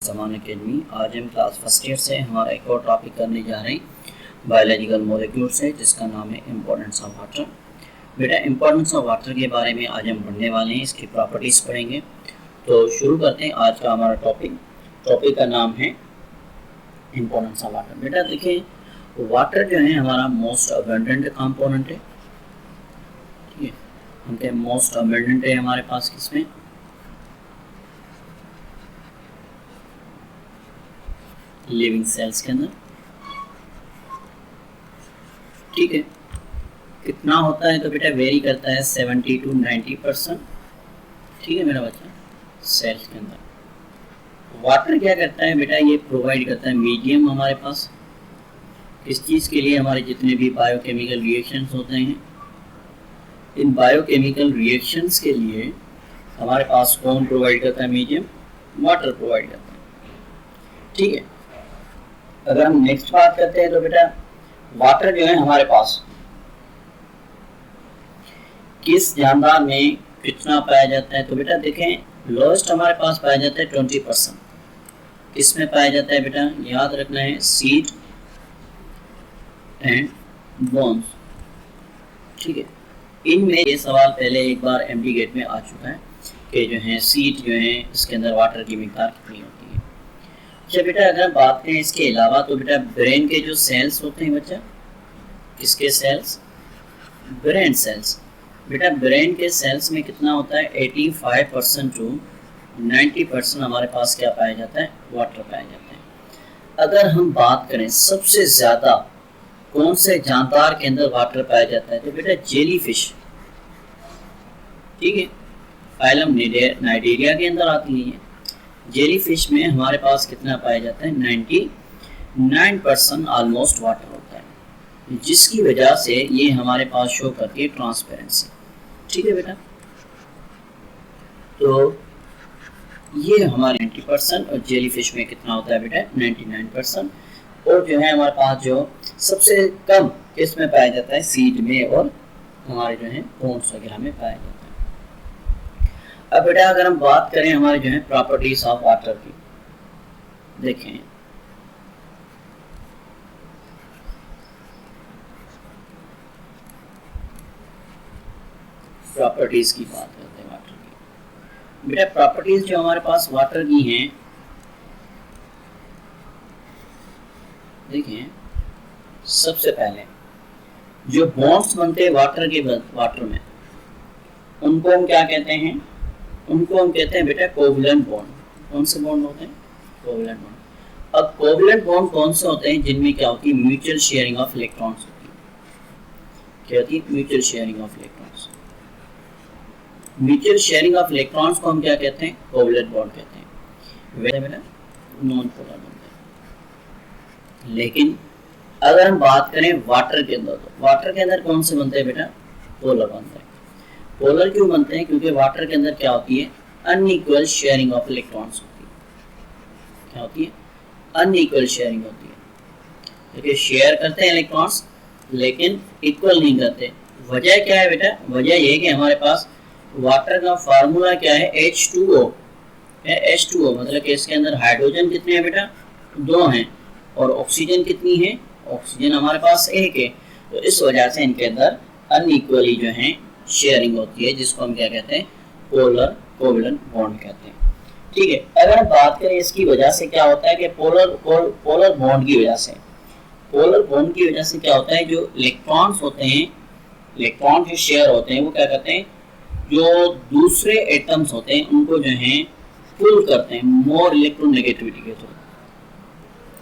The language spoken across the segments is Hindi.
समान अकेडमी। आज हम क्लास फर्स्ट ईयर से हमारा एक और टॉपिक करने जा रहे हैं बायोलॉजिकल मॉलिक्यूल से, जिसका नाम है इम्पोर्टेंस ऑफ वाटर। बेटा इम्पोर्टेंस ऑफ वाटर के बारे में आज हम पढ़ने वाले हैं, इसकी प्रॉपर्टीज़ पढ़ेंगे। तो शुरू करते हैं आज का हमारा टॉपिक का नाम है इम्पोर्टेंस ऑफ वाटर। बेटा देखिए, वाटर जो है हमारा मोस्ट अबंडेंट कंपोनेंट है, ठीक है। हम कहते हैं मोस्ट अबंडेंट है हमारे पास किसमें, लिविंग सेल्स के अंदर, ठीक है। कितना होता है तो बेटा वेरी करता है 70 to 90%, ठीक है मेरा बच्चा, सेल्स के अंदर। वाटर क्या करता है बेटा, ये प्रोवाइड करता है मीडियम हमारे पास इस चीज़ के लिए, हमारे जितने भी बायोकेमिकल रिएक्शंस होते हैं, इन बायोकेमिकल रिएक्शंस के लिए हमारे पास कौन प्रोवाइड करता है, मीडियम, वाटर प्रोवाइड करता है, ठीक है। अगर हम नेक्स्ट बात करते हैं तो बेटा वाटर जो है हमारे पास किस जानदार में कितना पाया जाता है, तो बेटा देखें लोएस्ट हमारे पास पाया जाता है 20%। किसमें पाया जाता है बेटा, याद रखना है, सीड एंड बोन्स, ठीक है। इनमें ये सवाल पहले एक बार एमडी गेट में आ चुका है कि जो है सीड जो है इसके अंदर वाटर की मिकदार कितनी होती है। अच्छा बेटा अगर बात करें इसके अलावा तो बेटा ब्रेन के जो सेल्स होते हैं बच्चा, किसके सेल्स, ब्रेन सेल्स। बेटा ब्रेन के सेल्स में कितना होता है, 85% to 90% हमारे पास क्या पाया जाता है, वाटर पाया जाता है। अगर हम बात करें सबसे ज़्यादा कौन से जानदार के अंदर वाटर पाया जाता है, तो बेटा जेली फिश, ठीक है, फाइलम नाइडेरिया के अंदर आती है। जेली फिश में हमारे पास कितना पाया जाता है, 99% ऑलमोस्ट वाटर होता है, जिसकी वजह से ये हमारे पास शो करती है ट्रांसपेरेंसी, ठीक है बेटा। तो ये हमारे 90% और जेली फिश में कितना होता है बेटा, 99%। और जो है हमारे पास जो सबसे कम किसमें पाया जाता है, सीड में और हमारे जो है बोन्स वगैरह में पाया जाता है। अब बेटा अगर हम बात करें हमारे जो है प्रॉपर्टीज ऑफ वाटर की, देखें प्रॉपर्टीज की बात करते हैं वाटर की। बेटा प्रॉपर्टीज जो हमारे पास वाटर की हैं, देखिए सबसे पहले जो बॉन्ड्स बनते हैं वाटर में, उनको हम क्या कहते हैं, उनको हम कहते हैं बेटा कोवलेंट बॉन्ड। कौन से बॉन्ड होते हैं, कोवलेंट बॉन्ड। अब कोवलेंट बॉन्ड कौन से होते हैं, जिनमें क्या होती है, म्यूचुअल शेयरिंग ऑफ इलेक्ट्रॉन्स होती है। क्या होती है, mutual sharing of electrons. Mutual sharing of electrons को हम क्या कहते हैं, कोवलेंट बॉन्ड कहते हैं। वैसे बेटा नॉन पोलर बनते हैं। लेकिन अगर हम बात करें वाटर के अंदर, तो वाटर के अंदर कौन से बनते हैं बेटा, पोलर बनते हैं। पोलर क्यों बनते हैं, क्योंकि वाटर के अंदर क्या होती है, अनइक्वल शेयरिंग ऑफ इलेक्ट्रॉन्स होती है। क्या होती है, अनइक्वल शेयरिंग होती है। देखिए शेयर करते हैं इलेक्ट्रॉन्स लेकिन इक्वल नहीं करते। वजह क्या है बेटा, वजह ये है कि हमारे पास वाटर का फार्मूला क्या है, H2O है। H2O मतलब कि इसके अंदर हाइड्रोजन कितने हैं बेटा, 2 हैं, और ऑक्सीजन कितनी है, ऑक्सीजन हमारे पास 1 है। तो इस वजह से इनके अंदर अनइक्वली जो है शेयरिंग होती है, जिसको हम क्या कहते हैं, पोलर कोवलेंट बॉन्ड कहते हैं, ठीक है। अगर हम बात करें इसकी वजह से क्या होता है कि पोलर बॉन्ड की वजह से, पोलर बॉन्ड की वजह से क्या होता है, जो इलेक्ट्रॉन्स होते हैं, इलेक्ट्रॉन जो शेयर होते हैं, वो क्या करते हैं, जो दूसरे एटम्स होते हैं उनको जो है पुल करते हैं मोर इलेक्ट्रोनेगेटिविटी के थ्रू।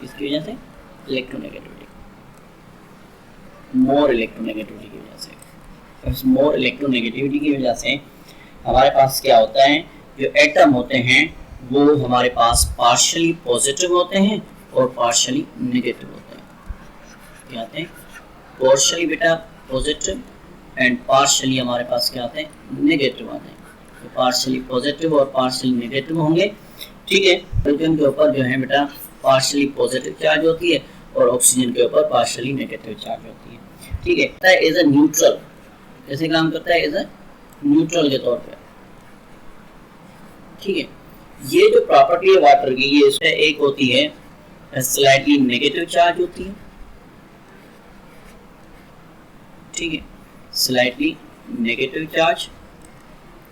इसकी वजह से इलेक्ट्रोनेगेटिविटी, मोर इलेक्ट्रोनेगेटिविटी की वजह से, इस मोर इलेक्ट्रोनेगेटिविटी की वजह से हमारे पास क्या होता है, जो एटम होते हैं वो हमारे पास पार्शियली पॉजिटिव होते हैं और पार्शियली नेगेटिव होते हैं। क्या आते हैं, पार्शियली बेटा पॉजिटिव एंड पार्शियली हमारे पास क्या आते हैं, नेगेटिव आते हैं। तो पार्शियली पॉजिटिव और पार्शियली नेगेटिव होंगे, ठीक है। हाइड्रोजन के ऊपर जो है बेटा पार्शियली पॉजिटिव चार्ज होती है और ऑक्सीजन के ऊपर पार्शियली नेगेटिव चार्ज होती है, ठीक है। एज ए न्यूट्रल कैसे काम करता है, एज ए न्यूट्रल के तौर पे, ठीक है। ये जो प्रॉपर्टी है वाटर की, ये इसमें एक होती है स्लाइटली नेगेटिव चार्ज होती है, ठीक है, स्लाइटली नेगेटिव चार्ज,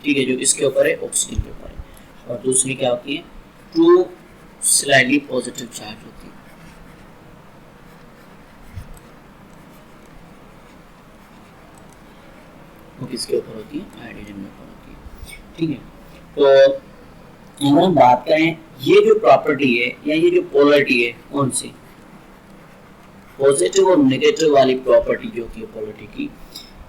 ठीक है, जो इसके ऊपर है, ऑक्सीजन के ऊपर है। और दूसरी क्या होती है, ट्रू स्लाइटली पॉजिटिव चार्ज होती है। वो किसके ऊपर होती है, हाइड्रोजन के ऊपर होती है, ठीक है। तो अगर हम बात करें ये जो प्रॉपर्टी है या ये जो पोलरिटी है, कौन सी पॉजिटिव और नेगेटिव वाली प्रॉपर्टी जो होती है पोलरिटी की,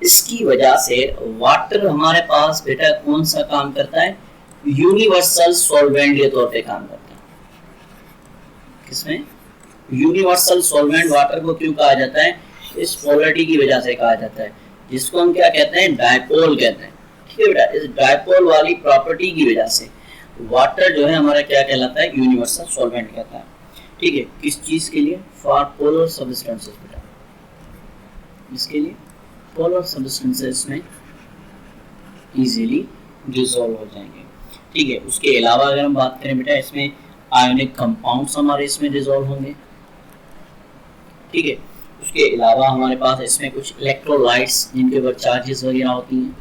इसकी वजह से वाटर हमारे पास बेटा कौन सा काम करता है, यूनिवर्सल सॉल्वेंट के तौर पे काम करता है। किसमें, यूनिवर्सल सॉल्वेंट वाटर को क्यों कहा जाता है, इस पोलरिटी की वजह से कहा जाता है, जिसको हम क्या कहते हैं, डायपोल कहते हैं, ठीक है बेटा। इस डायपोल वाली प्रॉपर्टी की वजह से वाटर जो है हमारा क्या कहलाता है, यूनिवर्सल सॉल्वेंट कहता है, ठीक है। किस चीज के लिए, फॉर पोलर सब्सटेंसेस बेटा, इसके लिए पोलर सब्सटेंसेस में इजीली डिसॉल्व हो जाएंगे, ठीक है। उसके अलावा अगर हम बात करें बेटा, इसमें आयोनिक कंपाउंड्स हमारे इसमें डिसॉल्व होंगे, ठीक है। उसके अलावा हमारे पास इसमें कुछ इलेक्ट्रोलाइट्स जिनके ऊपर चार्जेस वगैरह होती हैं,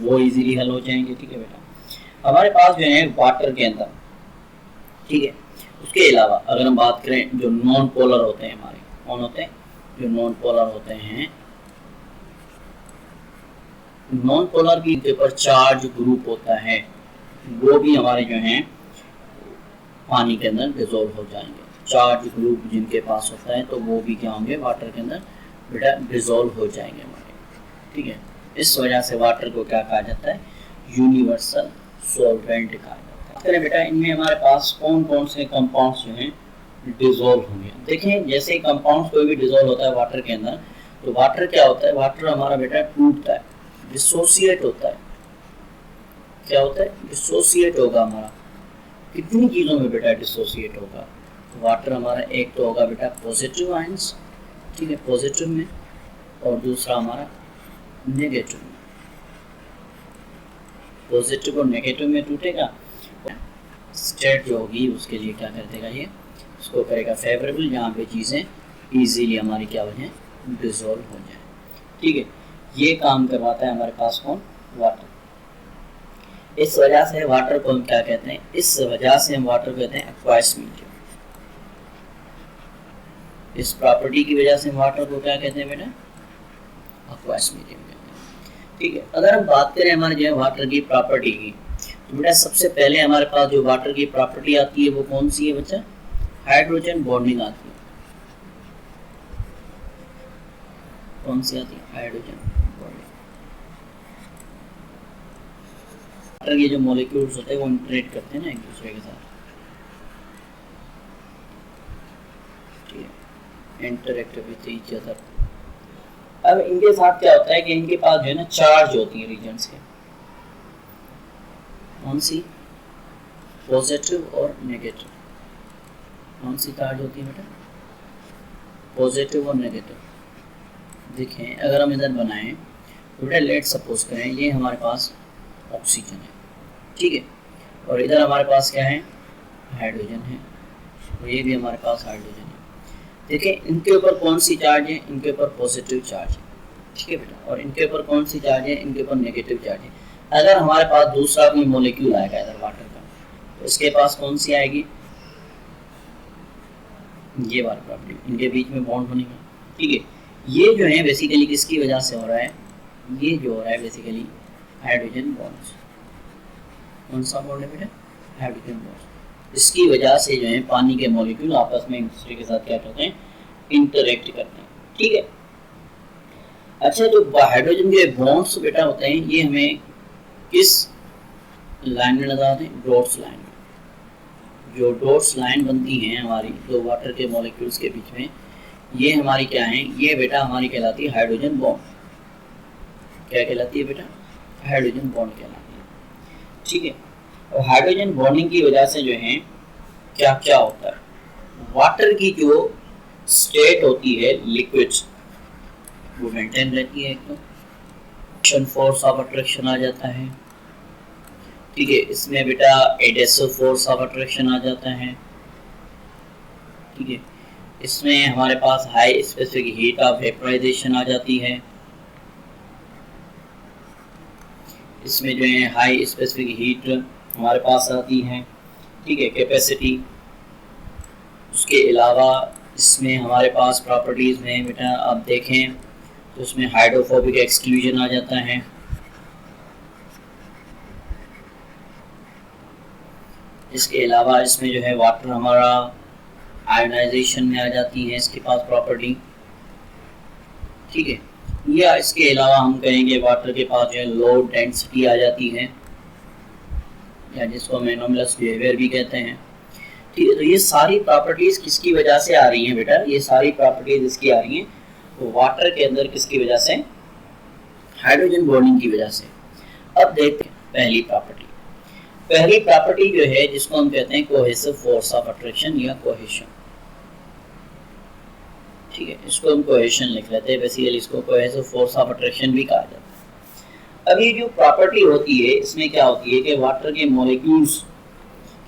वो इजीली हल हो जाएंगे, ठीक है बेटा। हमारे पास जो है वाटर के अंदर, ठीक है, उसके अलावा अगर हम बात करें जो नॉन पोलर होते हैं हमारे, कौन होते हैं, जो नॉन पोलर होते हैं, नॉन पोलर की ऊपर चार्ज ग्रुप होता है, वो भी हमारे जो हैं पानी के अंदर डिसॉल्व हो जाएंगे। चार्ज ग्रुप जिनके पास होता है तो वो भी क्या होंगे, वाटर के अंदर बेटा डिसॉल्व हो जाएंगे हमारे, ठीक है। इस वजह से वाटर को क्या कहा जाता है, यूनिवर्सल सॉल्वेंट कहा जाता है। बेटा इनमें हमारे पास कौन कौन से कंपाउंड्स जो हैं डिसॉल्व होंगे। देखें जैसे कंपाउंड्स कोई भी डिसॉल्व होता है वाटर के अंदर, तो वाटर क्या होता है, वाटर हमारा बेटा टूटता है, डिसोसिएट होता है। क्या होता है, डिसोसिएट होगा हमारा। कितनी चीज़ों में बेटा डिसोसिएट होगा, वाटर हमारा एक तो होगा बेटा पॉजिटिव आयंस, ठीक है, पॉजिटिव में, और दूसरा हमारा नेगेटिव में। पॉजिटिव और नेगेटिव में टूटेगा, स्टेट जो होगी उसके लिए क्या कर देगा, ये उसको करेगा फेवरेबल, जहाँ पे चीज़ें इजीली हमारी क्या हो जाए, डिसॉल्व हो जाए, ठीक है। ये काम करवाता है हमारे पास कौन, वाटर। इस वजह से वाटर को हम क्या कहते हैं, इस वजह से हम वाटर को कहते हैं एक्वायस मीडियम। इस प्रॉपर्टी की वजह से हम वाटर को क्या कहते हैं बेटा, एक्वायस मीडियम कहते हैं, ठीक है। अगर हम बात करें हमारे जो है वाटर की प्रॉपर्टी की, तो बेटा सबसे पहले हमारे पास जो वाटर की प्रॉपर्टी आती है वो कौन सी है बच्चा, हाइड्रोजन बॉन्डिंग आती है। कौन सी आती है, हाइड्रोजन बॉन्डिंग। वाटर के जो मॉलिक्यूल्स होते हैं वो इंटरेक्ट करते हैं ना एक दूसरे के साथ, ठीक है, इंटरेक्ट विद ईच अदर। अब इनके साथ क्या होता है कि इनके पास जो है ना चार्ज होती है रीजन्स के, कौन सी, पॉजिटिव और नेगेटिव। कौन सी चार्ज होती है बेटा, पॉजिटिव और नेगेटिव। देखें अगर हम इधर बनाएं तो बेटा लेट सपोज करें ये हमारे पास ऑक्सीजन है, ठीक है, और इधर हमारे पास क्या है, हाइड्रोजन है, और ये भी हमारे पास हाइड्रोजन है। देखें इनके ऊपर कौन सी चार्ज है, इनके ऊपर पॉजिटिव चार्ज है, ठीक है बेटा, और इनके ऊपर कौन सी चार्ज है, इनके ऊपर नेगेटिव चार्ज है। अगर हमारे पास दूसरा कोई मॉलिक्यूल आएगा इधर वाटर का, तो इसके पास कौन सी आएगी, ये वाली प्रॉपर्टी, इनके बीच में बॉन्ड बनेगा, ठीक है। ये जो है बेसिकली किसकी वजह से हो रहा है, ये जो हो रहा है बेसिकली हाइड्रोजन बॉन्ड। कौन सा बॉन्ड है बेटा, हाइड्रोजन बॉन्ड। इसकी वजह से जो है पानी के मॉलिक्यूल आपस में एक दूसरे के साथ क्या करते हैं, इंटरेक्ट करते हैं, ठीक है। अच्छा जो हाइड्रोजन के बॉन्ड्स बेटा होते हैं ये हमें किस लाइन में नजर आते हैं, डॉट्स लाइन में। जो डॉट्स लाइन बनती हैं हमारी दो वाटर के मॉलिक्यूल्स के बीच में, ये हमारी क्या है, ये बेटा हमारी कहलाती है हाइड्रोजन बॉन्ड। क्या कहलाती है बेटा, हाइड्रोजन बॉन्ड कहलाती है, ठीक है। और हाइड्रोजन बॉन्डिंग की वजह से जो है क्या क्या होता है, वाटर की जो स्टेट होती है लिक्विड वो मेंटेन रहती है, एक तो फोर्स ऑफ अट्रैक्शन आ जाता है, ठीक है, इसमें बेटा एडेसिव फोर्स ऑफ अट्रैक्शन आ जाता है। ठीक है, इसमें हमारे पास high specific heat of vaporization आ जाती है। इसमें जो है हाई स्पेसिफिक हीट हमारे पास आती है। ठीक है, कैपेसिटी। उसके अलावा इसमें हमारे पास प्रॉपर्टीज में बेटा आप देखें तो उसमें हाइड्रोफोबिक एक्सक्लूजन आ जाता है। इसके अलावा इसमें जो है वाटर हमारा आयोनाइजेशन में आ जाती है इसके पास प्रॉपर्टी। ठीक है, या इसके अलावा हम कहेंगे वाटर के पास जो है लो डेंसिटी आ जाती है, या जिसको हम एनोमलस बिहेवियर भी कहते हैं। ठीक है, तो ये सारी प्रॉपर्टीज किसकी वजह से आ रही हैं बेटा? ये सारी प्रॉपर्टीज इसकी आ रही हैं तो वाटर के अंदर किसकी वजह से? हाइड्रोजन बॉन्डिंग की वजह से। अब देखते हैं पहली प्रॉपर्टी। पहली प्रॉपर्टी जो है जिसको हम कहते हैं कोहेसिव फोर्स ऑफ अट्रैक्शन या कोहेशन। ठीक है, इसको हम कोहेशन लिख लेते हैं, बेसिकली इसको कोहेसिव फोर्स ऑफ अट्रैक्शन भी कहा जाता है। अब ये जो प्रॉपर्टी होती है इसमें क्या होती है कि वाटर के मॉलिक्यूल्स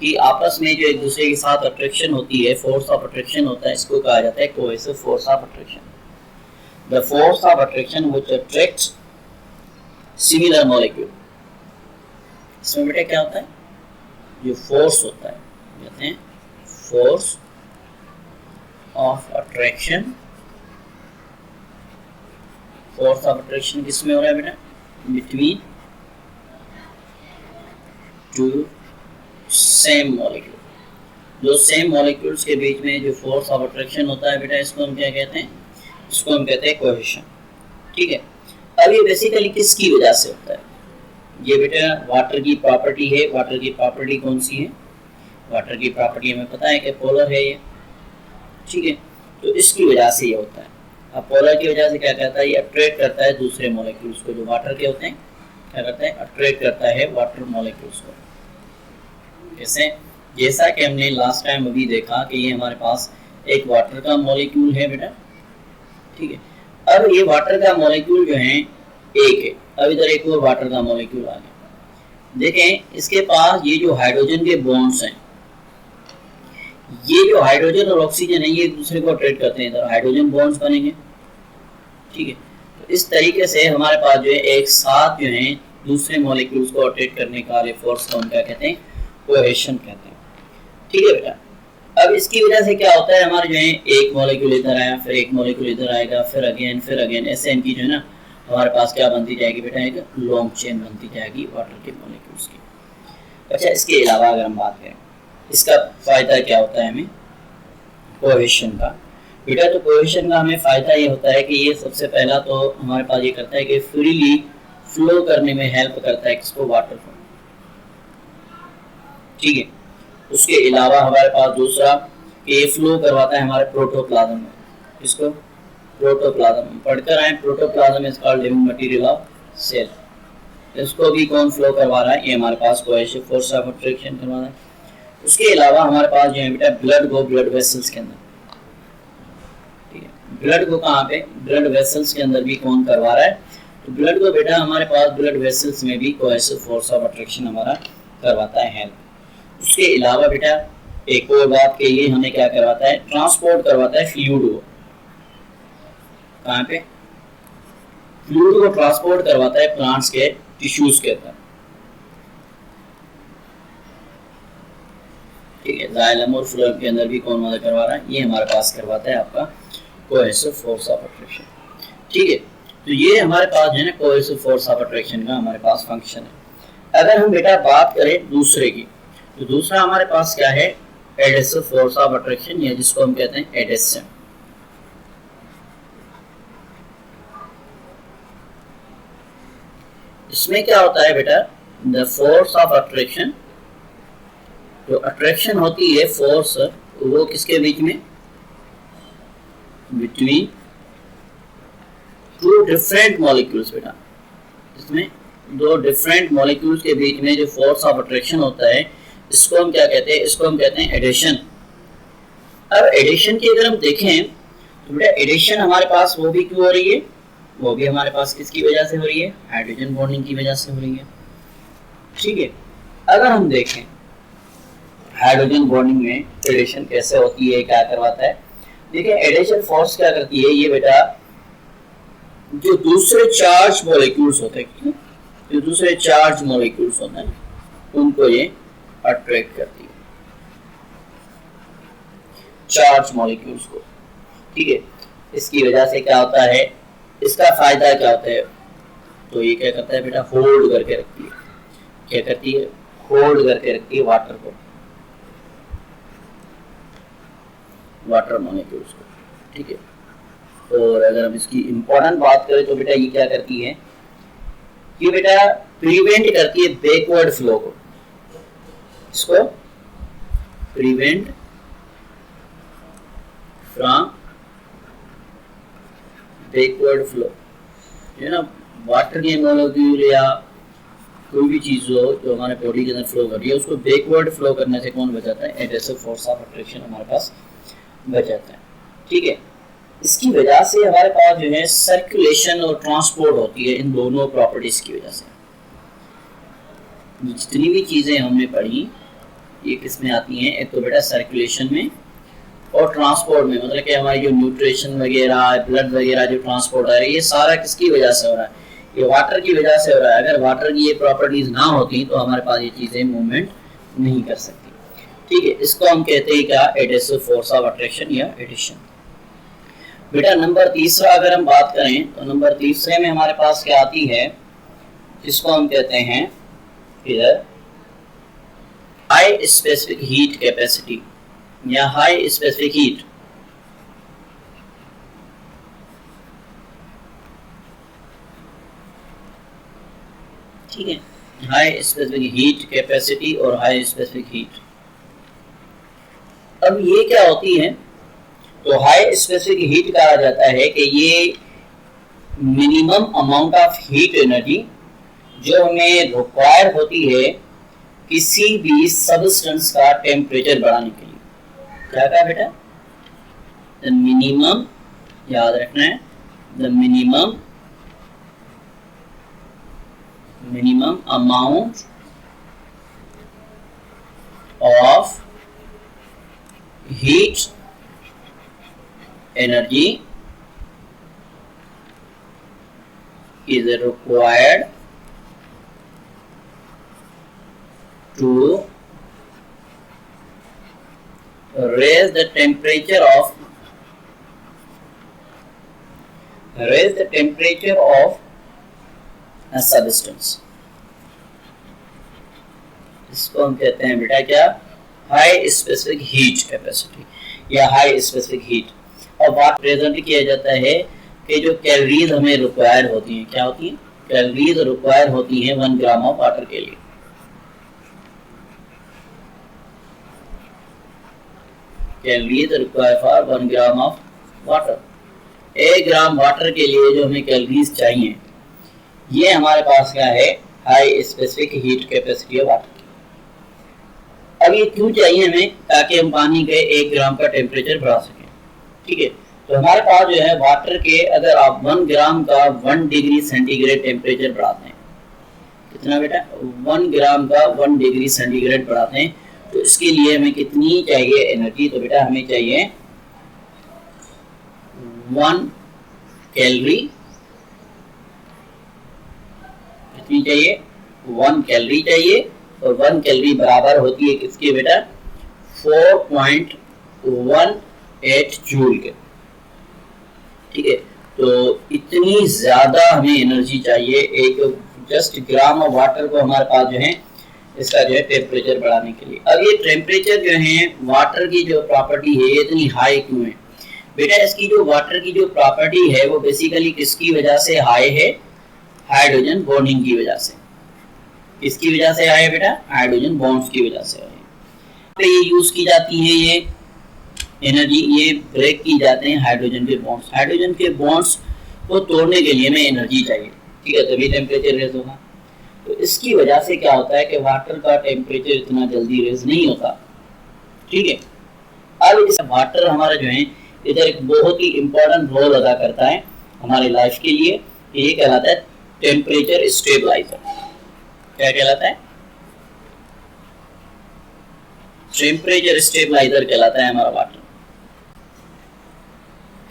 की आपस में जो एक दूसरे के साथ अट्रैक्शन होती है, फोर्स ऑफ अट्रैक्शन होता है, इसको कहा जाता है cohesive force of attraction. The force of attraction which attracts similar molecule. इसमें बेटा क्या होता है? जो फोर्स होता है कहते हैं force of attraction. Force of attraction किसमें हो रहा है बेटा? Between two same molecule. जो सेम मॉलिक्यूल्स के बीच में जो फोर्स ऑफ अट्रैक्शन होता है बेटा, इसको हम क्या कहते हैं? इसको हम कहते हैं कोहेशन। ठीक है, अब ये बेसिकली किसकी वजह से होता है? ये बेटा वाटर की प्रॉपर्टी है। वाटर की प्रॉपर्टी कौन सी है? वाटर की प्रॉपर्टी हमें पता है कि पोलर है ये। ठीक है, तो इसकी वजह से ये होता है। अब पोलर की वजह से क्या करता है? ये अट्रैक्ट करता है दूसरे मॉलिक्यूल्स को जो वाटर के होते हैं। क्या करता है? अट्रैक्ट करता है वाटर मॉलिक्यूल्स को। कैसे? जैसा कि हमने लास्ट टाइम अभी देखा कि ये हमारे पास एक वाटर का मॉलिक्यूल है बेटा। ठीक है, अब ये वाटर का मॉलिक्यूल जो है एक है, अब इधर एक और वाटर का मॉलिक्यूल आ गया। देखें इसके पास ये जो हाइड्रोजन के बॉन्ड्स हैं, ये जो हाइड्रोजन और ऑक्सीजन है ये एक दूसरे को अट्रैक्ट करते हैं, इधर हाइड्रोजन बॉन्ड्स बनेंगे। ठीक है, तो इस तरीके से हमारे पास जो है एक साथ जो है दूसरे मॉलिक्यूल्स को अट्रैक्ट करने का फोर्स को हम क्या कहते हैं? कोहेशन कहते हैं। ठीक है बेटा, अब इसकी वजह से क्या होता है? हमारे जो है एक मॉलिक्यूल इधर आया, फिर एक मॉलिक्यूल इधर आएगा, फिर अगेन ऐसे इनकी जो है ना हमारे पास क्या बनती जाएगी बेटा? एक लॉन्ग चेन बनती जाएगी वाटर के मॉलिक्यूल्स की। अच्छा, इसके अलावा अगर हम बात करें इसका फायदा क्या होता है हमें कोहेशन का बेटा? तो कोहेशन का हमें फायदा ये होता है कि ये सबसे पहला तो हमारे पास ये करता है कि फ्रीली फ्लो करने में हेल्प करता है किसको? वाटर को। ठीक है, उसके अलावा हमारे पास दूसरा कि ये फ्लो करवाता है हमारे प्रोटोप्लाज्म में। इसको प्रोटोप्लाज्म पढ़कर आए। Protoplasm is called living material of cell. इसको भी कौन फ्लो करवा रहा है? ये हमारे पास कोहेसिव फोर्स ऑफ अट्रैक्शन करवा रहा है। उसके अलावा हमारे पास जो है बेटा ब्लड को ब्लड वेसल्स के अंदर। ठीक है, ब्लड को कहाँ पे? ब्लड वेसल्स के अंदर भी कौन करवा रहा है? तो ब्लड को बेटा हमारे पास ब्लड वेसल्स में भी कोहेसिव फोर्स ऑफ अट्रैक्शन हमारा करवाता है हेल्प। उसके अलावा बेटा एक और बात के लिए हमें क्या करवाता है? ट्रांसपोर्ट करवाता है फ्लूइड को। कहाँ पे? फ्लूइड को ट्रांसपोर्ट करवाता है प्लांट्स के टिश्यूज के अंदर। ठीक है, जाइलम और फ्लोएम के अंदर भी कौन मदद करवा रहा है? ये हमारे पास करवाता है आपका कोहेसिव फोर्स ऑफ अट्रैक्शन। ठीक है, तो ये हमारे पास जो है ना कोहेसिव फोर्स ऑफ अट्रैक्शन का हमारे पास फंक्शन है। अगर हम बेटा बात करें दूसरे की, तो दूसरा हमारे पास क्या है? एडेसिव फोर्स ऑफ अट्रैक्शन, या जिसको हम कहते हैं एडेशन। इसमें क्या होता है बेटा? द फोर्स ऑफ अट्रैक्शन, जो अट्रैक्शन होती है फोर्स, वो किसके बीच में? बिटवीन टू डिफरेंट मॉलिक्यूल्स बेटा। इसमें दो डिफरेंट मॉलिक्यूल्स के बीच में जो फोर्स ऑफ अट्रैक्शन होता है इसको हम क्या कहते हैं? इसको हम कहते हैं एडिशन। अब एडिशन की अगर हम देखें तो बेटा एडिशन हमारे पास वो भी क्यों हो रही है? वो भी हमारे पास किसकी वजह से हो रही है? हाइड्रोजन बॉन्डिंग की वजह से हो रही है। ठीक है, अगर हम देखें हाइड्रोजन बॉन्डिंग में एडिशन कैसे होती है, क्या करवाता है, देखिए एडिशन फोर्स क्या करती है, ये बेटा जो दूसरे चार्ज मॉलिक्यूल्स होते हैं, जो दूसरे चार्ज मॉलिक्यूल्स होते हैं उनको ये अट्रैक्ट करती है, चार्ज मॉलिक्यूल्स को, ठीक है। इसकी वजह से क्या होता है, इसका फायदा क्या होता है, तो ये क्या करता है बेटा, होल्ड करके रखती है, क्या करती है, होल्ड करके रखती है वाटर को, वाटर मॉलिक्यूल्स को, ठीक है। और अगर हम इसकी इंपॉर्टेंट बात करें तो बेटा ये क्या करती है, ये बेटा प्रिवेंट करती है बैकवर्ड फ्लो को, इसको प्रिवेंट फ्रॉम बैकवर्ड फ्लो, है ना। वाटर के मॉलिक्यूल या कोई भी चीज हो जो हमारे बॉडी के अंदर फ्लो कर रही है, उसको बैकवर्ड फ्लो करने से कौन बचाता है, एडहेसिव फोर्स ऑफ अट्रैक्शन हमारे पास बचाता है, ठीक है। इसकी वजह से हमारे पास जो है सर्कुलेशन और ट्रांसपोर्ट होती है, इन दोनों प्रॉपर्टीज की वजह से। जितनी भी चीजें हमने पढ़ी ये किस में आती हैं, एक तो बेटा सर्कुलेशन में और ट्रांसपोर्ट में, मतलब कि हमारी जो न्यूट्रिशन वगैरह, ब्लड वगैरह जो ट्रांसपोर्ट आ रही है, ये सारा किसकी वजह से हो रहा है, ये वाटर की वजह से हो रहा है। अगर वाटर की ये प्रॉपर्टीज ना होती तो हमारे पास ये चीजें मूवमेंट नहीं कर सकती, ठीक है। इसको हम कहते हैं क्या, एडहेसिव फोर्स ऑफ अट्रैक्शन या एडिशन। बेटा नंबर तीसरा अगर हम बात करें तो नंबर तीसरे में हमारे पास क्या आती है, जिसको हम कहते हैं इधर हाई स्पेसिफिक हीट कैपेसिटी या हाई स्पेसिफिक हीट, ठीक है। हाई स्पेसिफिक हीट कैपेसिटी और हाई स्पेसिफिक हीट, अब ये क्या होती है, तो हाई स्पेसिफिक हीट कहा जाता है कि ये minimum amount of heat energy जो हमें रिक्वायर होती है किसी भी सबस्टेंस का टेम्परेचर बढ़ाने के लिए। क्या कहा बेटा, द मिनिमम, याद रखना है, the minimum amount of heat energy is required to raise the temperature of a substance। इसको हम कहते हैं बेटा क्या, हाई स्पेसिफिक हीट कैपेसिटी या हाई स्पेसिफिक हीट। और बात प्रेजेंट किया जाता है कि जो कैलोरीज हमें रिक्वायर होती हैं, क्या होती हैं, कैलोरीज रिक्वायर होती हैं 1 ग्राम ऑफ वाटर के लिए। Calories require for 1 gram of water, 1 gram water के लिए जो हमें कैलोरीज चाहिए, ये हमारे पास क्या है, high specific heat capacity of water. अब ये क्यों चाहिए हमें, ताकि हम पानी के 1 ग्राम का टेम्परेचर बढ़ा सकें, ठीक है। तो हमारे पास जो है वाटर के, अगर आप 1 ग्राम का 1 डिग्री सेंटीग्रेड टेम्परेचर बढ़ाते हैं, कितना बेटा, 1 ग्राम का 1 डिग्री सेंटीग्रेड बढ़ाते हैं, तो इसके लिए हमें कितनी चाहिए एनर्जी, तो बेटा हमें चाहिए 1 कैलोरी, कितनी चाहिए, 1 कैलोरी चाहिए, और 1 कैलोरी बराबर होती है किसके बेटा, 4.18 जूल के, ठीक है। तो इतनी ज्यादा हमें एनर्जी चाहिए एक जस्ट ग्राम ऑफ वाटर को हमारे पास जो है इसका जो है टेम्परेचर बढ़ाने के लिए। अब ये टेम्परेचर जो है वाटर की जो प्रॉपर्टी है इतनी हाई क्यों है बेटा, इसकी जो वाटर की जो प्रॉपर्टी है वो बेसिकली किसकी वजह से हाई है, हाइड्रोजन बॉन्डिंग की वजह से। किसकी वजह से हाई है बेटा, हाइड्रोजन बॉन्ड्स की वजह से हाई। ये यूज की जाती है ये एनर्जी, ये ब्रेक की जाते हैं हाइड्रोजन के बॉन्ड्स। हाइड्रोजन के बॉन्ड्स को तोड़ने के लिए हमें एनर्जी चाहिए, ठीक है, तभी टेम्परेचर रेज होगा। तो इसकी वजह से क्या होता है कि वाटर का टेम्परेचर इतना जल्दी रेज नहीं होता, ठीक है। अब इस वाटर हमारा जो है इधर एक बहुत ही इंपॉर्टेंट रोल अदा करता है हमारे लाइफ के लिए, ये कहलाता है टेम्परेचर स्टेबलाइजर। क्या कहलाता है, टेम्परेचर स्टेबलाइजर कहलाता है हमारा वाटर।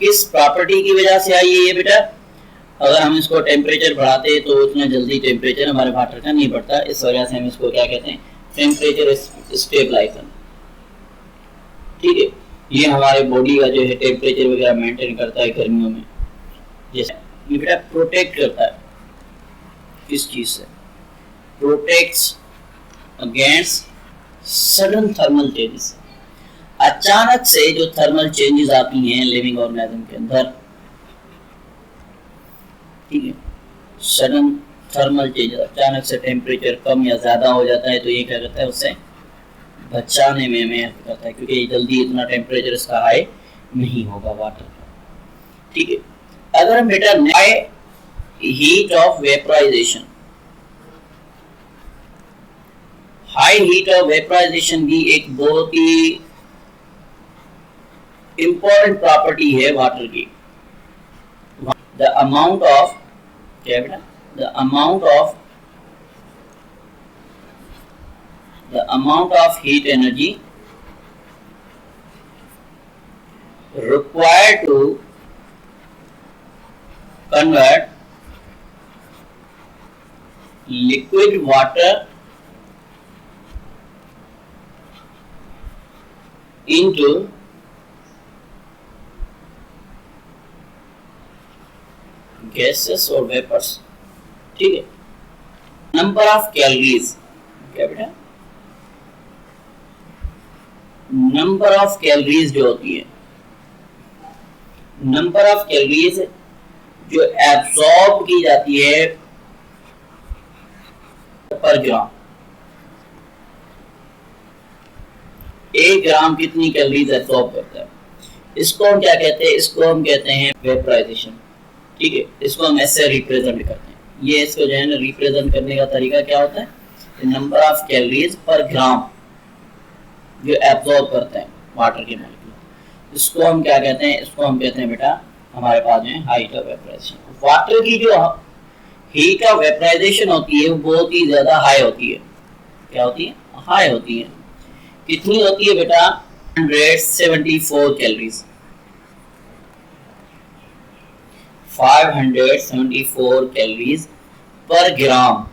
किस प्रॉपर्टी की वजह से आई है ये बेटा? अगर हम इसको टेम्परेचर बढ़ाते हैं तो उतना जल्दी टेम्परेचर हमारे वाटर का नहीं बढ़ता, इस वजह से हम इसको क्या कहते हैं? Temperature stabiliser. ठीक है, ये हमारे बॉडी का जो है टेम्परेचर वगैरह मेंटेन करता है गर्मियों में। जैसे ये बेटा प्रोटेक्ट करता है किस चीज से? Protects against sudden thermal changes. अचानक से जो थर्मल चेंजेस आती हैं लिविंग ऑर्गेनिज्म के अंदर, ठीक है, सडन थर्मल चेंजेस, अचानक से टेम्परेचर कम या ज्यादा हो जाता है, तो ये क्या करता है? उससे बचाने में हमें हेल्प करता है, क्योंकि जल्दी इतना टेम्परेचर इसका हाई नहीं होगा वाटर का। ठीक है, अगर हम बेटा high heat of vaporisation, high heat of vaporisation भी एक बहुत ही इंपॉर्टेंट प्रॉपर्टी है वाटर की। द अमाउंट ऑफ, क्या बेटा? The amount of heat energy required to convert liquid water into gases और वेपर्स। ठीक है, नंबर ऑफ कैलोरीज, क्या बेटा? नंबर ऑफ कैलोरीज जो होती है, नंबर ऑफ कैलोरीज जो एब्सॉर्ब की जाती है पर ग्राम। 1 ग्राम कितनी कैलोरीज एब्सॉर्ब करता है? इसको हम क्या कहते हैं? इसको हम कहते हैं वेपराइजेशन। ठीक है, इसको हम ऐसे रिप्रेजेंट करते हैं। ये इसको जो है ना रिप्रेजेंट करने का तरीका क्या होता है? नंबर ऑफ कैलोरीज पर ग्राम जो एब्सॉर्ब करते हैं वाटर के मॉलिक्यूल, इसको हम क्या कहते हैं? इसको हम कहते हैं बेटा हमारे पास में हाइट ऑफ वेपराइजेशन। वाटर की जो हीट ऑफ वेपराइजेशन होती है वो बहुत ही ज्यादा हाई होती है। क्या होती है? हाई होती है। कितनी होती है बेटा? 574 कैलोरीज। 574 कैलोरीज पर ग्राम।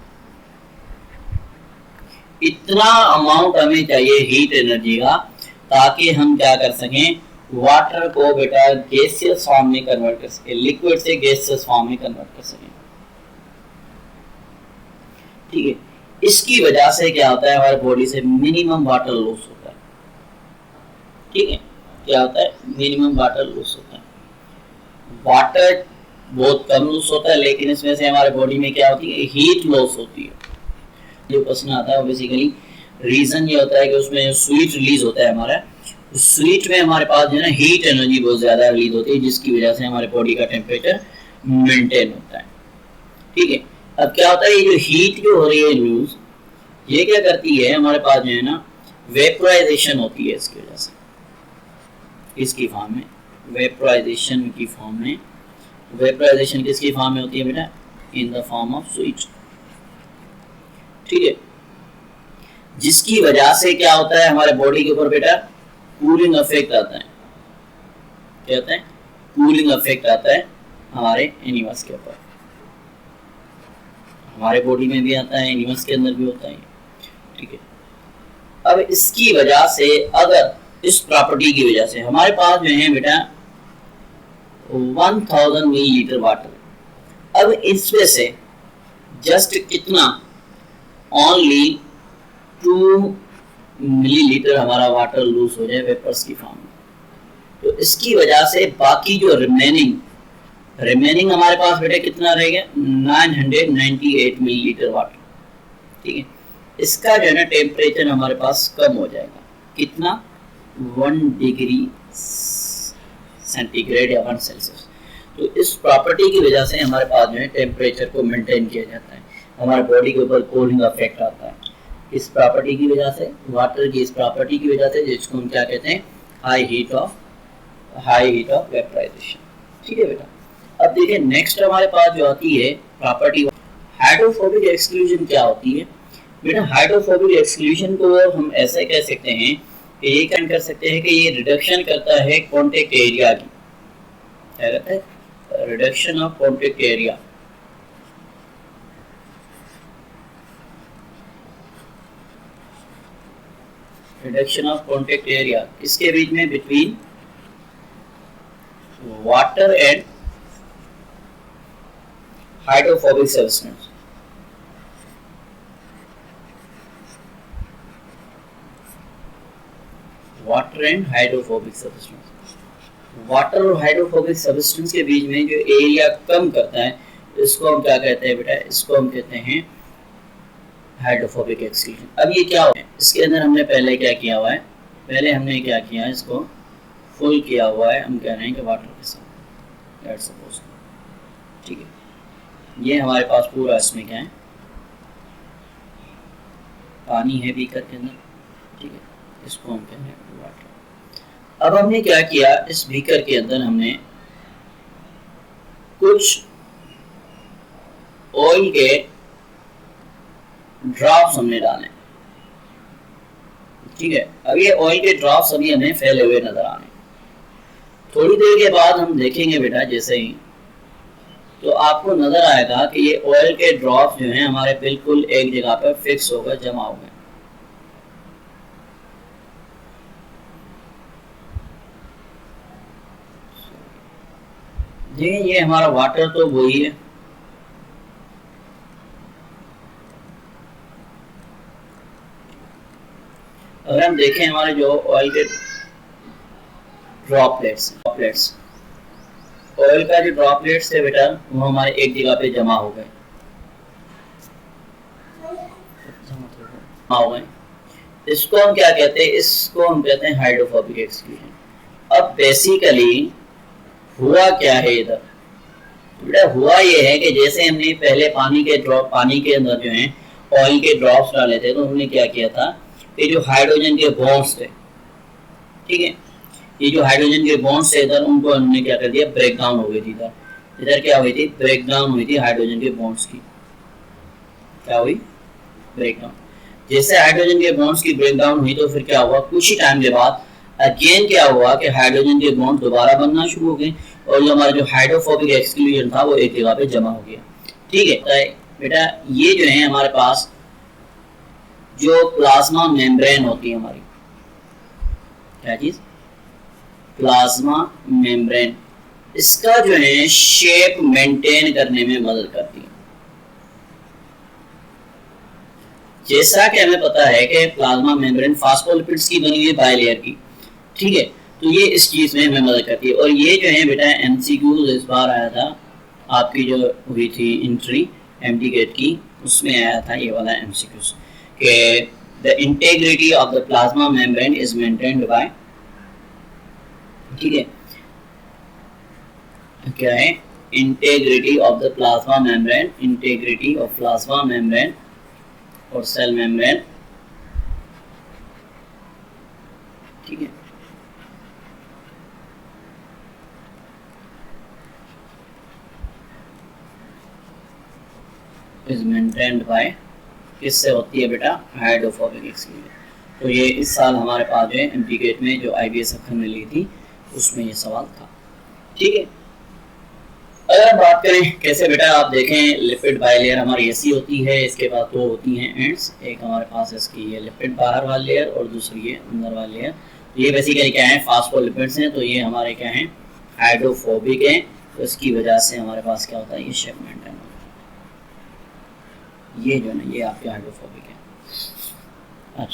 इतना अमाउंट हमें चाहिए हीट एनर्जी का, ताकि हम क्या कर सकें? वाटर को बेटा गैसियस फॉर्म में कन्वर्ट कर सके, लिक्विड से गैसियस फॉर्म में कन्वर्ट कर सके। ठीक है, इसकी वजह से क्या होता है? हमारे बॉडी से मिनिमम वाटर लॉस होता है। ठीक है, क्या होता है? मिनिमम वाटर लॉस होता है। वाटर बहुत कम लॉस होता है, लेकिन इसमें से हमारे बॉडी में क्या होती है? हीट लॉस होती है। जो क्वेश्चन आता है बेसिकली रीजन ये होता है कि उसमें स्वीट रिलीज होता है हमारा, स्वीट में हमारे पास जो है ना हीट एनर्जी बहुत ज्यादा रिलीज होती है, जिसकी वजह से हमारे बॉडी का टेम्परेचर मेंटेन होता है। ठीक है, अब क्या होता है? ये जो हीट जो हो रही है न्यूज, ये क्या करती है? हमारे पास जो है ना वेपराइजेशन होती है इसकी वजह से, इसकी फॉर्म में, वेपराइजेशन की फॉर्म में। वेपराइजेशन किसकी फॉर्म में होती है बेटा? In the form of sweet. ठीक है, जिसकी वजह से क्या होता है? हमारे बॉडी के ऊपर बेटा कूलिंग इफेक्ट आता है। क्या होता है? कूलिंग इफेक्ट आता है हमारे एनिमल्स के ऊपर। हमारे बॉडी में भी आता है, एनिमल्स के अंदर भी होता है। ठीक है, अब इसकी वजह से, अगर इस प्रॉपर्टी की वजह से हमारे पास जो है बेटा 1000 मिलीलीटर वाटर, अब इसमें से जस्ट कितना? ओनली 2 मिलीलीटर हमारा वाटर लूज हो जाए वेपर्स की फॉर्म में। तो इसकी वजह से बाकी जो रिमेनिंग हमारे पास बेटा कितना रहेगा? 998 मिलीलीटर वाटर। ठीक है, इसका जो है ना टेम्परेचर हमारे पास कम हो जाएगा। कितना? 1 डिग्री सेंटीग्रेड या 1 सेल्सियस। तो इस प्रॉपर्टी की वजह से हमारे पास जो है टेम्परेचर को मेंटेन किया जाता है, हमारे बॉडी के ऊपर कूलिंग इफेक्ट आता है इस प्रॉपर्टी की वजह से, वाटर की इस प्रॉपर्टी की वजह से, जिसको हम क्या कहते हैं? High heat of vaporisation. ठीक है बेटा, अब देखिए नेक्स्ट हमारे पास जो आती है प्रॉपर्टी हाइड्रोफोबिक एक्सक्लूजन। क्या होती है बेटा? हाइड्रोफोबिक एक्सक्लूजन को हम ऐसे कह सकते हैं ये क्या कर सकते हैं कि ये रिडक्शन करता है कॉन्टेक्ट एरिया की, क्या कहते हैं, reduction of contact area. Reduction of contact area किसके बीच में, between water and hydrophobic substance. Water and hydrophobic substance, water और हाइड्रोफोबिक सब्सटेंस के बीच में जो एरिया कम करता है इसको हम क्या कहते हैं बेटा, इसको हम कहते हैं हाइड्रोफोबिक एक्सक्लूजन। अब ये क्या है, इसके अंदर हमने पहले क्या किया हुआ है, पहले हमने क्या किया है, इसको फुल किया हुआ है, हम कह रहे हैं कि वाटर के साथ, लेट्स सपोज, ठीक है। ये हमारे पास पूरा इसमें क्या है, पानी है बीकर के अंदर, ठीक है, इसको हम कह रहे हैं वाटर। अब हमने क्या किया, इस बीकर के अंदर हमने कुछ ऑयल के ड्रॉप्स हमने डाले, ठीक है। अब ये ऑयल के ड्रॉप्स अभी हमें फैले हुए नजर आ रहे हैं। थोड़ी देर के बाद हम देखेंगे बेटा, जैसे ही तो आपको नजर आएगा कि ये ऑयल के ड्रॉप्स जो हैं हमारे बिल्कुल एक जगह पर फिक्स होकर जमा हो गए। देखिए ये हमारा वाटर तो वही है, अगर हम देखें हमारे जो ऑयल के ड्रॉपलेट्स ऑयल का जो ड्रॉपलेट्स थे बेटा वो हमारे एक जगह पे जमा हो गए, इसको हम क्या कहते हैं, इसको हम कहते हैं हाइड्रोफोबिक एक्सक्लूजन। अब बेसिकली हुआ क्या है इधर बेटा, हुआ ये है कि जैसे हमने पहले पानी के अंदर जो है ऑयल के ड्रॉप्स डाले थे, तो हमने क्या किया था, ये जो हाइड्रोजन के बॉन्ड्स थे, ठीक है, ये जो हाइड्रोजन के बॉन्ड्स थे इधर, उनको हमने क्या कर दिया, ब्रेक डाउन हो गई थी इधर क्या हुई थी, ब्रेक डाउन हुई थी हाइड्रोजन के बॉन्ड्स की, क्या हुई, ब्रेक डाउन। जैसे हाइड्रोजन के बॉन्ड्स की ब्रेक डाउन हुई तो फिर क्या हुआ, कुछ ही टाइम के बाद अगेन क्या हुआ कि हाइड्रोजन के बॉन्ड दोबारा बनना शुरू हो गए और जो हमारा जो हाइड्रोफोबिक एक्सक्लूजन था वो एक जगह पे जमा हो गया, ठीक है। तो बेटा ये जो है हमारे पास जो प्लाज्मा मेम्ब्रेन होती है हमारी, क्या चीज, प्लाज्मा मेम्ब्रेन, इसका जो है शेप मेंटेन करने में मदद करती है। जैसा कि हमें पता है कि प्लाज्मा मेम्ब्रेन फास्फोलिपिड्स की बनी हुई है बाइलेयर की, ठीक है, तो ये इस चीज में हमें मदद करती है। और ये जो है बेटा एमसीक्यू इस बार आया था, आपकी जो हुई थी एंट्री एमडी गेट की, उसमें आया था ये वाला एमसीक्यूज कि the integrity of the plasma membrane is maintained by, ठीक है, क्या है, integrity of the plasma membrane, integrity of plasma membrane और सेल मेम्ब्रेन, ठीक है, इज मेंटेन्ड बाय, किससे होती है बेटा, हाइड्रोफोबिक एक्सक्लूजन। तो ये इस साल हमारे पास जो है एमपीगेट में जो आईबीएस अखर में ली थी उसमें ये सवाल था, ठीक है। अगर बात करें कैसे बेटा, आप देखें लिपिड बाइलेयर हमारी ऐसी होती है, इसके बाद दो होती हैं एंड्स, एक हमारे पास इसकी ये लिपिड बाहर वाली लेयर और दूसरी ये अंदर वाली लेयर। ये बेसिकली क्या है, फास्फोलिपिड्स हैं, तो ये हमारे क्या हैं, हाइड्रोफोबिक हैं, तो इसकी वजह से हमारे पास क्या होता है, ये शेप मेंटेन होता है, ये जो है ये आपके हाइड्रोफोबिक है।